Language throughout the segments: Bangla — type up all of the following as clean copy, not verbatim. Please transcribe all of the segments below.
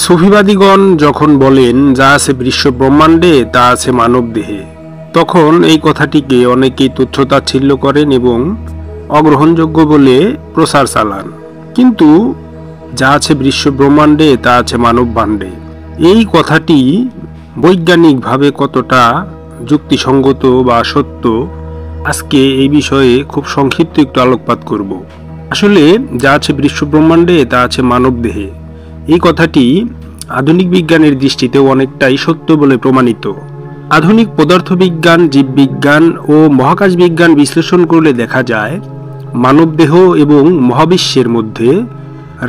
সুফিবাদীগণ যখন বলেন যা আছে বিশ্ব ব্রহ্মাণ্ডে তা আছে মানব দেহে, তখন এই কথাটিকে অনেকেই তুচ্ছতাচ্ছিল্য করেন এবং অগ্রহণযোগ্য বলে প্রচার চালান। কিন্তু যা আছে বিশ্ব ব্রহ্মাণ্ডে তা আছে মানব ভাণ্ডে, এই কথাটি বৈজ্ঞানিকভাবে কতটা যুক্তিসঙ্গত বা সত্য, আজকে এই বিষয়ে খুব সংক্ষিপ্ত একটু আলোকপাত করব। আসলে যা আছে বিশ্ব ব্রহ্মাণ্ডে তা আছে মানব দেহে, এই কথাটি আধুনিক বিজ্ঞানের দৃষ্টিতেও অনেকটাই সত্য বলে প্রমাণিত। আধুনিক পদার্থবিজ্ঞান, জীববিজ্ঞান ও মহাকাশ বিজ্ঞান বিশ্লেষণ করলে দেখা যায় মানবদেহ এবং মহাবিশ্বের মধ্যে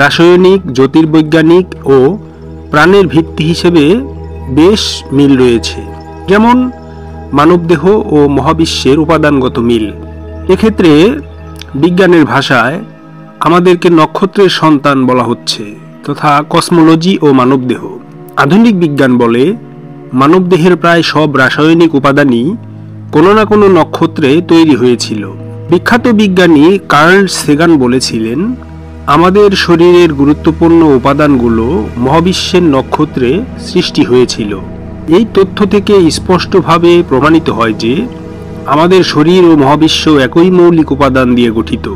রাসায়নিক, জ্যোতির্বৈজ্ঞানিক ও প্রাণের ভিত্তি হিসেবে বেশ মিল রয়েছে। যেমন মানবদেহ ও মহাবিশ্বের উপাদানগত মিল। এক্ষেত্রে বিজ্ঞানের ভাষায় আমাদেরকে নক্ষত্রের সন্তান বলা হচ্ছে, তথা কসমোলজি ও মানবদেহ। আধুনিক বিজ্ঞান বলে মানবদেহের প্রায় সব রাসায়নিক উপাদানই কোনো না কোনো নক্ষত্রে তৈরি হয়েছিল। বিখ্যাত বিজ্ঞানী কার্ল সেগান বলেছিলেন, আমাদের শরীরের গুরুত্বপূর্ণ উপাদানগুলো মহাবিশ্বের নক্ষত্রে সৃষ্টি হয়েছিল। এই তথ্য থেকে স্পষ্টভাবে প্রমাণিত হয় যে আমাদের শরীর ও মহাবিশ্ব একই মৌলিক উপাদান দিয়ে গঠিত।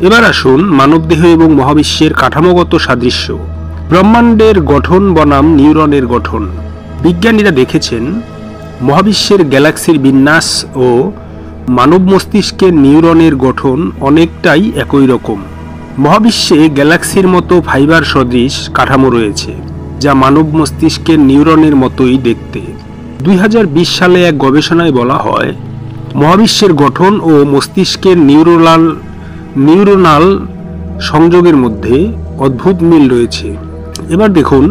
এবার আসুন মানবদেহ এবং মহাবিশ্বের কাঠামোগত সাদৃশ্য। ব্রহ্মাণ্ডের গঠন বনাম নিউরনের গঠন। বিজ্ঞানীরা দেখেছেন মহাবিশ্বের গ্যালাক্সির বিন্যাস ও মানব মস্তিষ্কের নিউরনের গঠন অনেকটাই একই রকম। মহাবিশ্বে গ্যালাক্সির মতো ফাইবার সদৃশ কাঠামো রয়েছে, যা মানব মস্তিষ্কের নিউরনের মতোই দেখতে। 2020 সালে এক গবেষণায় বলা হয়, মহাবিশ্বের গঠন ও মস্তিষ্কের নিউরোনাল সংযোগের মধ্যে অদ্ভুত মিল রয়েছে। এবার দেখুন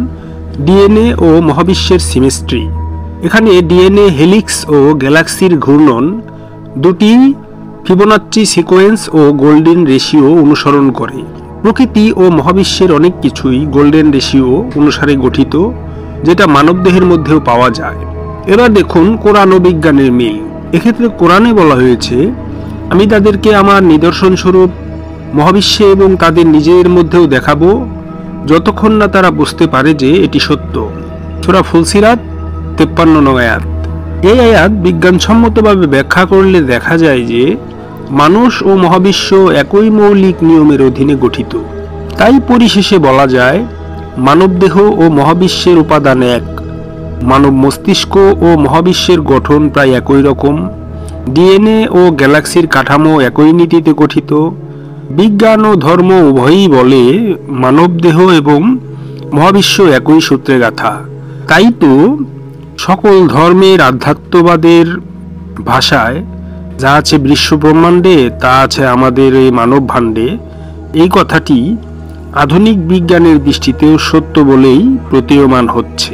ডিএনএ ও মহাবিশ্বের সিমেট্রি। এখানে ডিএনএ হেলিক্স ও গ্যালাক্সির ঘূর্ণন দুটি ফিবোনাচ্চি সিকোয়েন্স ও গোল্ডেন রেশিও অনুসরণ করে। প্রকৃতি ও মহাবিশ্বের অনেক কিছুই গোল্ডেন রেশিও অনুসারে গঠিত, যেটা মানবদেহের মধ্যেও পাওয়া যায়। এবার দেখুন কোরআন ও বিজ্ঞানের মিল। এক্ষেত্রে কোরআনে বলা হয়েছে, আমি তাদেরকে আমার নিদর্শন স্বরূপ মহাবিশ্বে এবং তাদের নিজেদের মধ্যেও দেখাবো, যতক্ষণ না তারা বুঝতে পারে যে এটি সত্য। সূরা ফুলসিরাত 53 নং আয়াত। এই আয়াত বিজ্ঞানসম্মতভাবে ব্যাখ্যা করলে দেখা যায় যে মানুষ ও মহাবিশ্ব একই মৌলিক নিয়মের অধীনে গঠিত। তাই পরিশেষে বলা যায় মানবদেহ ও মহাবিশ্বের উপাদান এক। মানব মস্তিষ্ক ও মহাবিশ্বের গঠন প্রায় একই রকম। ডিএনএ ও গ্যালাক্সির কাঠামো একই নীতিতে গঠিত। বিজ্ঞান ও ধর্ম উভয়ই বলে মানবদেহ এবং মহাবিশ্ব একই সূত্রে গাঁথা। তাই তো সকল ধর্মের আধ্যাত্মবাদের ভাষায় যা আছে বিশ্ব ব্রহ্মাণ্ডে তা আছে আমাদের এই মানব ভাণ্ডে, এই কথাটি আধুনিক বিজ্ঞানের দৃষ্টিতেও সত্য বলেই প্রতীয়মান হচ্ছে।